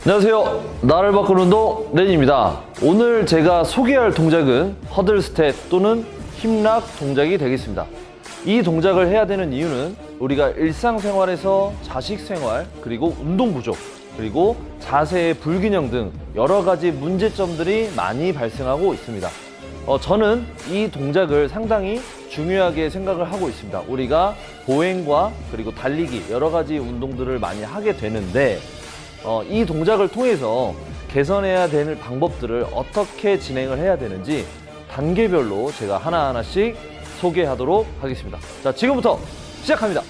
안녕하세요. 나를 바꾸는 운동 렌입니다. 오늘 제가 소개할 동작은 허들 스텝 또는 힙락 동작이 되겠습니다. 이 동작을 해야 되는 이유는 우리가 일상생활에서 자식생활, 그리고 운동 부족, 그리고 자세의 불균형 등 여러 가지 문제점들이 많이 발생하고 있습니다. 저는 이 동작을 상당히 중요하게 생각을 하고 있습니다. 우리가 보행과 그리고 달리기 여러 가지 운동들을 많이 하게 되는데 이 동작을 통해서 개선해야 되는 방법들을 어떻게 진행을 해야 되는지 단계별로 제가 하나하나씩 소개하도록 하겠습니다. 자, 지금부터 시작합니다.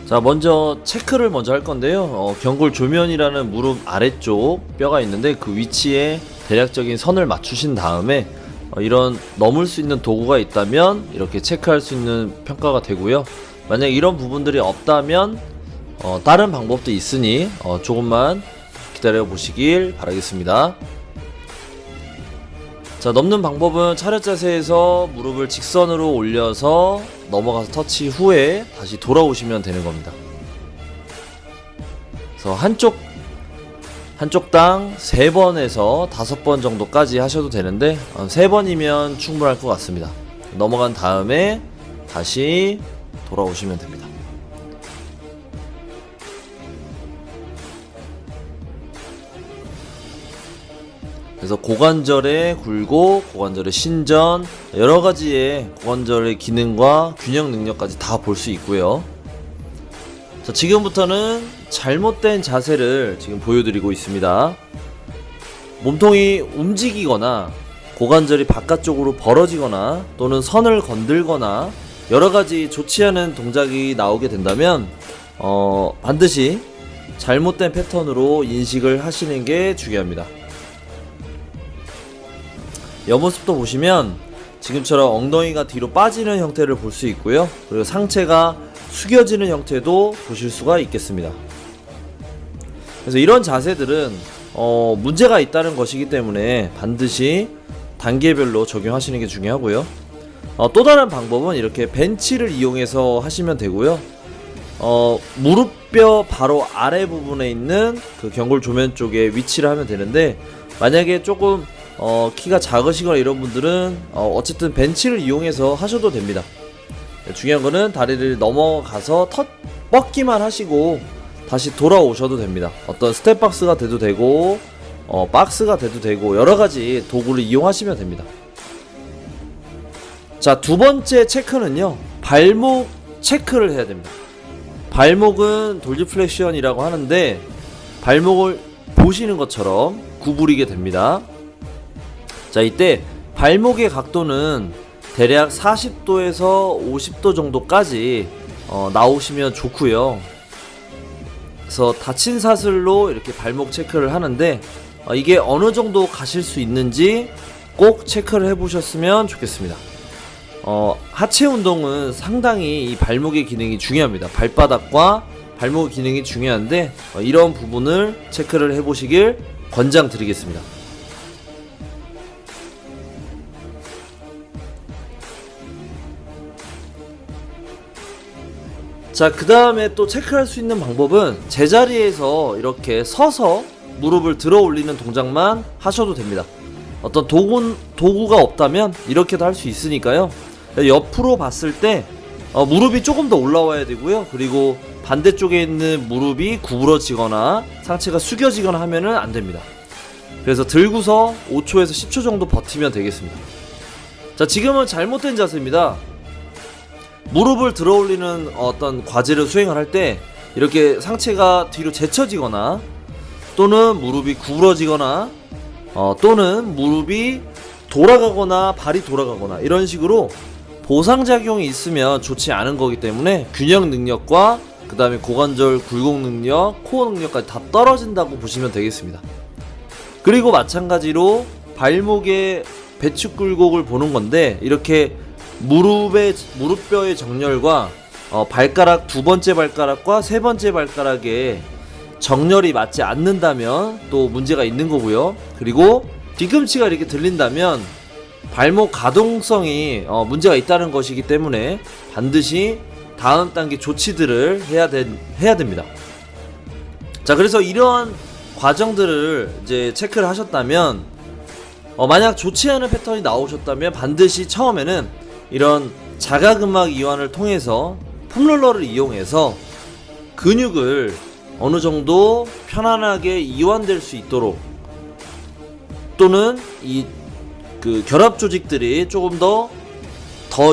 자, 먼저 체크를 먼저 할 건데요. 경골 조면이라는 무릎 아래쪽 뼈가 있는데 그 위치에 대략적인 선을 맞추신 다음에 이런 넘을 수 있는 도구가 있다면 이렇게 체크할 수 있는 평가가 되고요. 만약 이런 부분들이 없다면 다른 방법도 있으니 조금만 기다려 보시길 바라겠습니다. 자, 넘는 방법은 차렷 자세에서 무릎을 직선으로 올려서 넘어가서 터치 후에 다시 돌아오시면 되는 겁니다. 그래서 한쪽당 3번에서 5번 정도까지 하셔도 되는데 3번이면 충분할 것 같습니다. 넘어간 다음에 다시 돌아오시면 됩니다. 그래서 고관절에 굴곡, 고관절의 신전, 여러 가지의 고관절의 기능과 균형 능력까지 다 볼 수 있고요. 자, 지금부터는 잘못된 자세를 지금 보여드리고 있습니다. 몸통이 움직이거나 고관절이 바깥쪽으로 벌어지거나 또는 선을 건들거나 여러 가지 좋지 않은 동작이 나오게 된다면 반드시 잘못된 패턴으로 인식을 하시는 게 중요합니다. 옆모습도 보시면 지금처럼 엉덩이가 뒤로 빠지는 형태를 볼 수 있고요. 그리고 상체가 숙여지는 형태도 보실 수가 있겠습니다. 그래서 이런 자세들은 문제가 있다는 것이기 때문에 반드시 단계별로 적용하시는 게 중요하고요. 또 다른 방법은 이렇게 벤치를 이용해서 하시면 되고요. 무릎뼈 바로 아래 부분에 있는 그 경골 조면 쪽에 위치를 하면 되는데, 만약에 조금 키가 작으시거나 이런 분들은 어쨌든 벤치를 이용해서 하셔도 됩니다. 중요한 거는 다리를 넘어가서 뻗기만 하시고 다시 돌아오셔도 됩니다. 어떤 스텝박스가 돼도 되고 박스가 돼도 되고 여러 가지 도구를 이용하시면 됩니다. 자, 두 번째 체크는요, 발목 체크를 해야 됩니다. 발목은 돌리플렉션이라고 하는데 발목을 보시는 것처럼 구부리게 됩니다. 자, 이때 발목의 각도는 대략 40도에서 50도 정도까지 나오시면 좋고요. 그래서 닫힌 사슬로 이렇게 발목 체크를 하는데 이게 어느 정도 가실 수 있는지 꼭 체크를 해보셨으면 좋겠습니다. 하체 운동은 상당히 이 발목의 기능이 중요합니다. 발바닥과 발목의 기능이 중요한데 이런 부분을 체크를 해보시길 권장드리겠습니다. 자, 그 다음에 또 체크할 수 있는 방법은 제자리에서 이렇게 서서 무릎을 들어 올리는 동작만 하셔도 됩니다. 어떤 도구가 없다면 이렇게도 할 수 있으니까요. 옆으로 봤을 때 무릎이 조금 더 올라와야 되고요. 그리고 반대쪽에 있는 무릎이 구부러지거나 상체가 숙여지거나 하면은 안 됩니다. 그래서 들고서 5초에서 10초 정도 버티면 되겠습니다. 자, 지금은 잘못된 자세입니다. 무릎을 들어 올리는 어떤 과제를 수행을 할 때 이렇게 상체가 뒤로 제쳐지거나 또는 무릎이 구부러지거나 또는 무릎이 돌아가거나 발이 돌아가거나 이런 식으로 보상작용이 있으면 좋지 않은 거기 때문에 균형 능력과 그 다음에 고관절 굴곡 능력, 코어 능력까지 다 떨어진다고 보시면 되겠습니다. 그리고 마찬가지로 발목의 배축 굴곡을 보는 건데, 이렇게 무릎뼈의 정렬과 발가락 두 번째 발가락과 세 번째 발가락에 정렬이 맞지 않는다면 또 문제가 있는 거고요. 그리고 뒤꿈치가 이렇게 들린다면 발목 가동성이 문제가 있다는 것이기 때문에 반드시 다음 단계 조치들을 해야 됩니다. 자, 그래서 이러한 과정들을 이제 체크를 하셨다면, 만약 좋지 않은 패턴이 나오셨다면 반드시 처음에는 이런 자가근막 이완을 통해서 폼롤러를 이용해서 근육을 어느 정도 편안하게 이완될 수 있도록, 또는 이 결합 조직들이 조금 더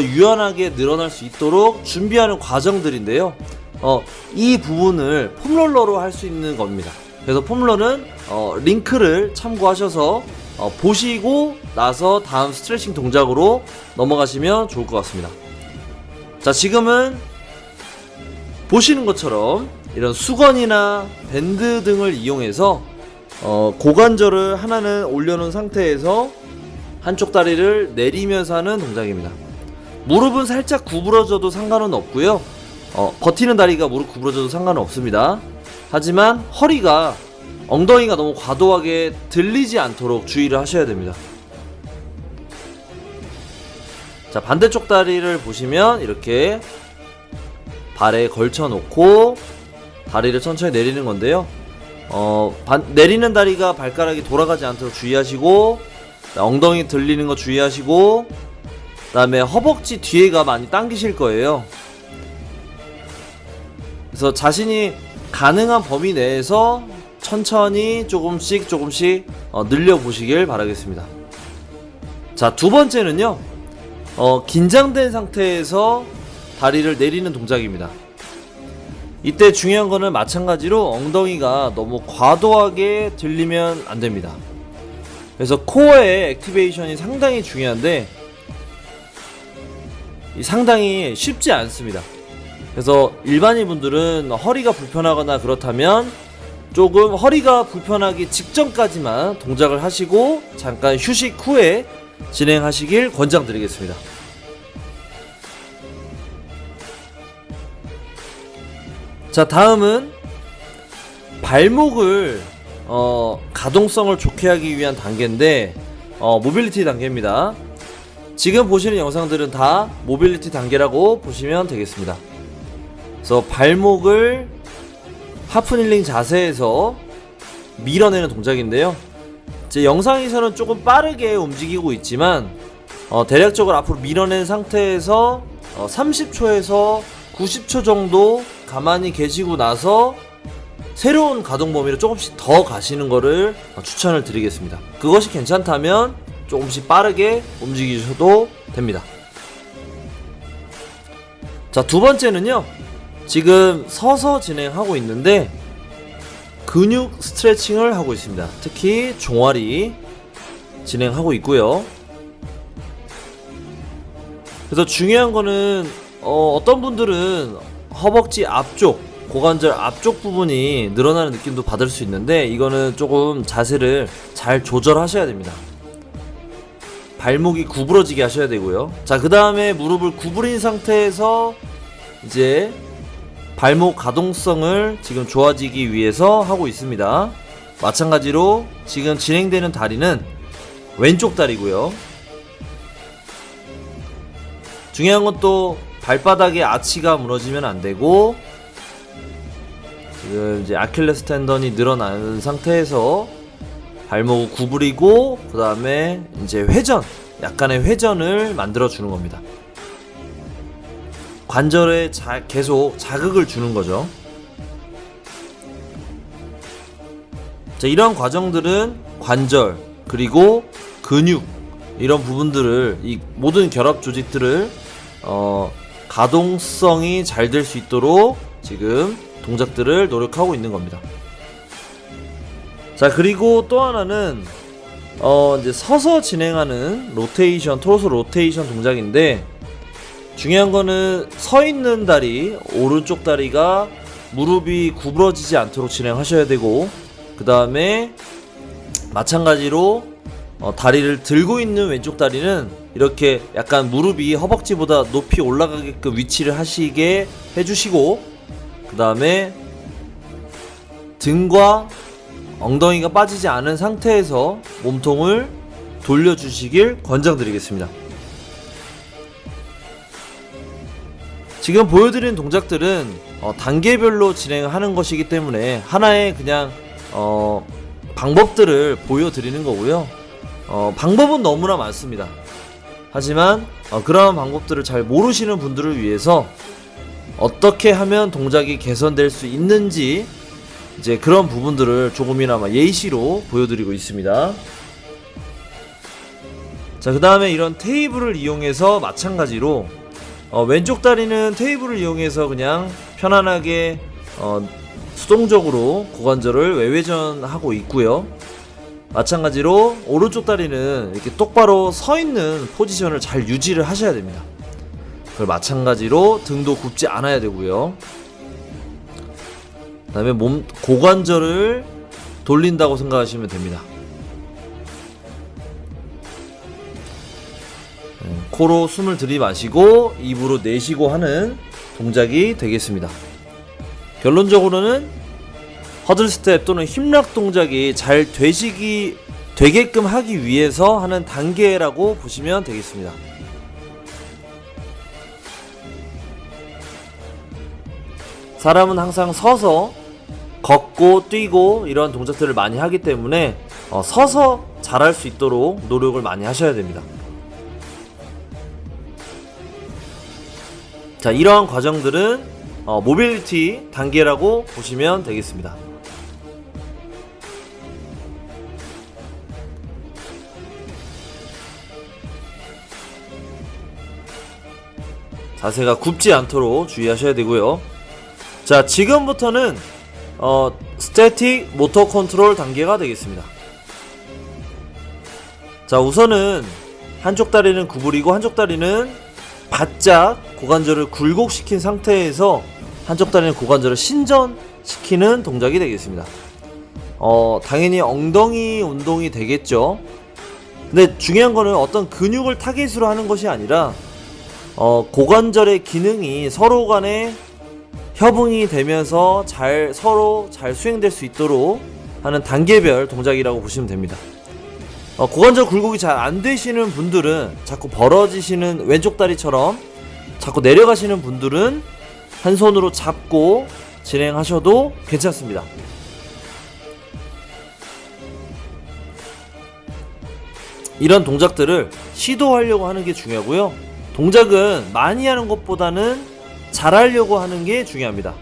유연하게 늘어날 수 있도록 준비하는 과정들인데요. 이 부분을 폼롤러로 할 수 있는 겁니다. 그래서 폼롤러는 링크를 참고하셔서 보시고 나서 다음 스트레칭 동작으로 넘어가시면 좋을 것 같습니다. 자, 지금은 보시는 것처럼 이런 수건이나 밴드 등을 이용해서 고관절을 하나는 올려놓은 상태에서 한쪽 다리를 내리면서 하는 동작입니다. 무릎은 살짝 구부러져도 상관은 없고요. 버티는 다리가 무릎 구부러져도 상관은 없습니다. 하지만 허리가, 엉덩이가 너무 과도하게 들리지 않도록 주의를 하셔야 됩니다. 자, 반대쪽 다리를 보시면 이렇게 발에 걸쳐 놓고 다리를 천천히 내리는 건데요. 내리는 다리가 발가락이 돌아가지 않도록 주의하시고, 엉덩이 들리는 거 주의하시고, 그 다음에 허벅지 뒤에가 많이 당기실 거예요. 그래서 자신이 가능한 범위 내에서 천천히 조금씩 늘려보시길 바라겠습니다. 자, 두 번째는요, 긴장된 상태에서 다리를 내리는 동작입니다. 이때 중요한 거는 마찬가지로 엉덩이가 너무 과도하게 들리면 안 됩니다. 그래서 코어의 액티베이션이 상당히 중요한데 상당히 쉽지 않습니다. 그래서 일반인 분들은 허리가 불편하거나 그렇다면 조금 허리가 불편하기 직전까지만 동작을 하시고 잠깐 휴식 후에 진행하시길 권장드리겠습니다. 자, 다음은 발목을 가동성을 좋게 하기 위한 단계인데 모빌리티 단계입니다. 지금 보시는 영상들은 다 모빌리티 단계라고 보시면 되겠습니다. 그래서 발목을 하프닐링 자세에서 밀어내는 동작인데요. 제 영상에서는 조금 빠르게 움직이고 있지만 대략적으로 앞으로 밀어낸 상태에서 30초에서 90초 정도 가만히 계시고 나서 새로운 가동 범위로 조금씩 더 가시는 거를 추천을 드리겠습니다. 그것이 괜찮다면 조금씩 빠르게 움직이셔도 됩니다. 자, 두 번째는요, 지금 서서 진행하고 있는데 근육 스트레칭을 하고 있습니다. 특히 종아리 진행하고 있고요. 그래서 중요한 거는 어떤 분들은 허벅지 앞쪽, 고관절 앞쪽 부분이 늘어나는 느낌도 받을 수 있는데 이거는 조금 자세를 잘 조절하셔야 됩니다. 발목이 구부러지게 하셔야 되고요. 자, 그 다음에 무릎을 구부린 상태에서 이제 발목 가동성을 지금 좋아지기 위해서 하고 있습니다. 마찬가지로 지금 진행되는 다리는 왼쪽 다리고요. 중요한 건 또 발바닥에 아치가 무너지면 안 되고, 지금 이제 아킬레스 텐던이 늘어나는 상태에서 발목을 구부리고 그 다음에 이제 회전, 약간의 회전을 만들어 주는 겁니다. 관절에 계속 자극을 주는 거죠. 자, 이런 과정들은 관절 그리고 근육, 이런 부분들을, 이 모든 결합 조직들을 가동성이 잘 될 수 있도록 지금 동작들을 노력하고 있는 겁니다. 자, 그리고 또 하나는 이제 서서 진행하는 로테이션, 토로소 로테이션 동작인데, 중요한 거는 서 있는 다리, 오른쪽 다리가 무릎이 구부러지지 않도록 진행하셔야 되고, 그 다음에 마찬가지로 다리를 들고 있는 왼쪽 다리는 이렇게 약간 무릎이 허벅지보다 높이 올라가게끔 위치를 하시게 해주시고, 그 다음에 등과 엉덩이가 빠지지 않은 상태에서 몸통을 돌려주시길 권장드리겠습니다. 지금 보여드린 동작들은 단계별로 진행하는 것이기 때문에 하나의 그냥 방법들을 보여드리는 거고요. 방법은 너무나 많습니다. 하지만 그러한 방법들을 잘 모르시는 분들을 위해서 어떻게 하면 동작이 개선될 수 있는지 이제 그런 부분들을 조금이나마 예시로 보여드리고 있습니다. 자, 그 다음에 이런 테이블을 이용해서 마찬가지로 왼쪽 다리는 테이블을 이용해서 그냥 편안하게 수동적으로 고관절을 외회전하고 있고요. 마찬가지로 오른쪽 다리는 이렇게 똑바로 서 있는 포지션을 잘 유지를 하셔야 됩니다. 그리고 마찬가지로 등도 굽지 않아야 되고요. 그 다음에 고관절을 돌린다고 생각하시면 됩니다. 코로 숨을 들이마시고 입으로 내쉬고 하는 동작이 되겠습니다. 결론적으로는 허들 스텝 또는 힙락 동작이 잘 되게끔 하기 위해서 하는 단계라고 보시면 되겠습니다. 사람은 항상 서서 걷고 뛰고 이런 동작들을 많이 하기 때문에 서서 잘할 수 있도록 노력을 많이 하셔야 됩니다. 자, 이러한 과정들은 모빌리티 단계라고 보시면 되겠습니다. 자세가 굽지 않도록 주의하셔야 되고요. 자, 지금부터는 스태틱 모터 컨트롤 단계가 되겠습니다. 자, 우선은 한쪽 다리는 구부리고 한쪽 다리는 바짝 고관절을 굴곡시킨 상태에서 한쪽 다리는 고관절을 신전시키는 동작이 되겠습니다. 당연히 엉덩이 운동이 되겠죠. 근데 중요한 거는 어떤 근육을 타겟으로 하는 것이 아니라 고관절의 기능이 서로 간에 협응이 되면서 서로 잘 수행될 수 있도록 하는 단계별 동작이라고 보시면 됩니다. 고관절 굴곡이 잘 안 되시는 분들은 자꾸 벌어지시는 왼쪽 다리처럼 자꾸 내려가시는 분들은 한 손으로 잡고 진행하셔도 괜찮습니다. 이런 동작들을 시도하려고 하는 게 중요하고요. 동작은 많이 하는 것보다는 잘하려고 하는 게 중요합니다.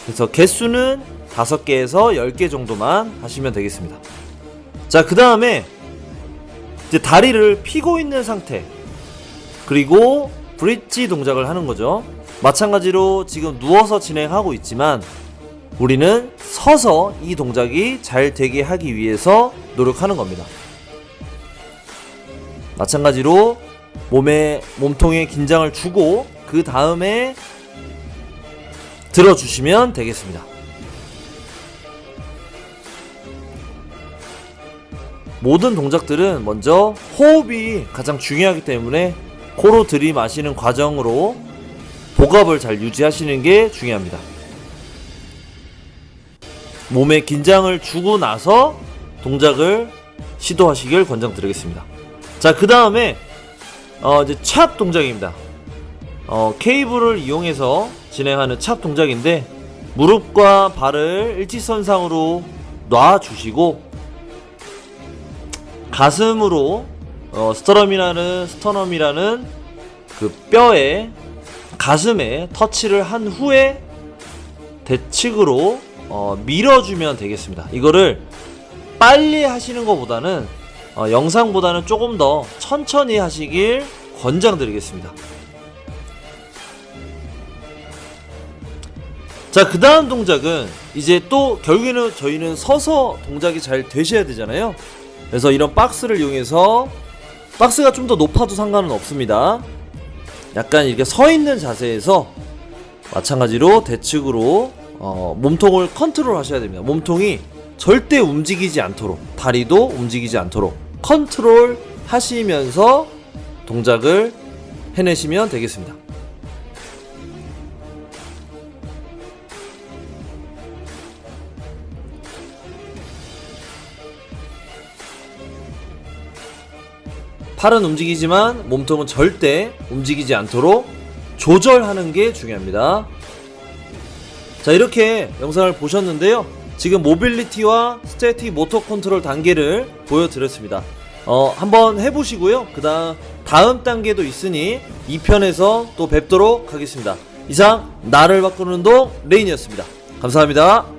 그래서 개수는 5개에서 10개 정도만 하시면 되겠습니다. 자, 그 다음에 이제 다리를 펴고 있는 상태, 그리고 브릿지 동작을 하는 거죠. 마찬가지로 지금 누워서 진행하고 있지만 우리는 서서 이 동작이 잘 되게 하기 위해서 노력하는 겁니다. 마찬가지로 몸통에 긴장을 주고 그 다음에 들어주시면 되겠습니다. 모든 동작들은 먼저 호흡이 가장 중요하기 때문에 코로 들이마시는 과정으로 복압을 잘 유지하시는 게 중요합니다. 몸에 긴장을 주고 나서 동작을 시도하시길 권장드리겠습니다. 자, 그 다음에 이제 찹 동작입니다. 케이블을 이용해서 진행하는 찹 동작인데 무릎과 발을 일직선상으로 놔주시고 가슴으로 스터넘이라는 그 뼈에 가슴에 터치를 한 후에 대측으로 밀어주면 되겠습니다. 이거를 빨리 하시는 것보다는 영상보다는 조금 더 천천히 하시길 권장드리겠습니다. 자, 그 다음 동작은 이제 또 결국에는 저희는 서서 동작이 잘 되셔야 되잖아요. 그래서 이런 박스를 이용해서, 박스가 좀 더 높아도 상관은 없습니다. 약간 이렇게 서 있는 자세에서 마찬가지로 대측으로 몸통을 컨트롤 하셔야 됩니다. 몸통이 절대 움직이지 않도록, 다리도 움직이지 않도록 컨트롤 하시면서 동작을 해내시면 되겠습니다. 팔은 움직이지만 몸통은 절대 움직이지 않도록 조절하는 게 중요합니다. 자, 이렇게 영상을 보셨는데요. 지금 모빌리티와 스태틱 모터 컨트롤 단계를 보여드렸습니다. 한번 해보시고요. 다음 단계도 있으니 2편에서 또 뵙도록 하겠습니다. 이상 나를 바꾸는 운동 레인이었습니다. 감사합니다.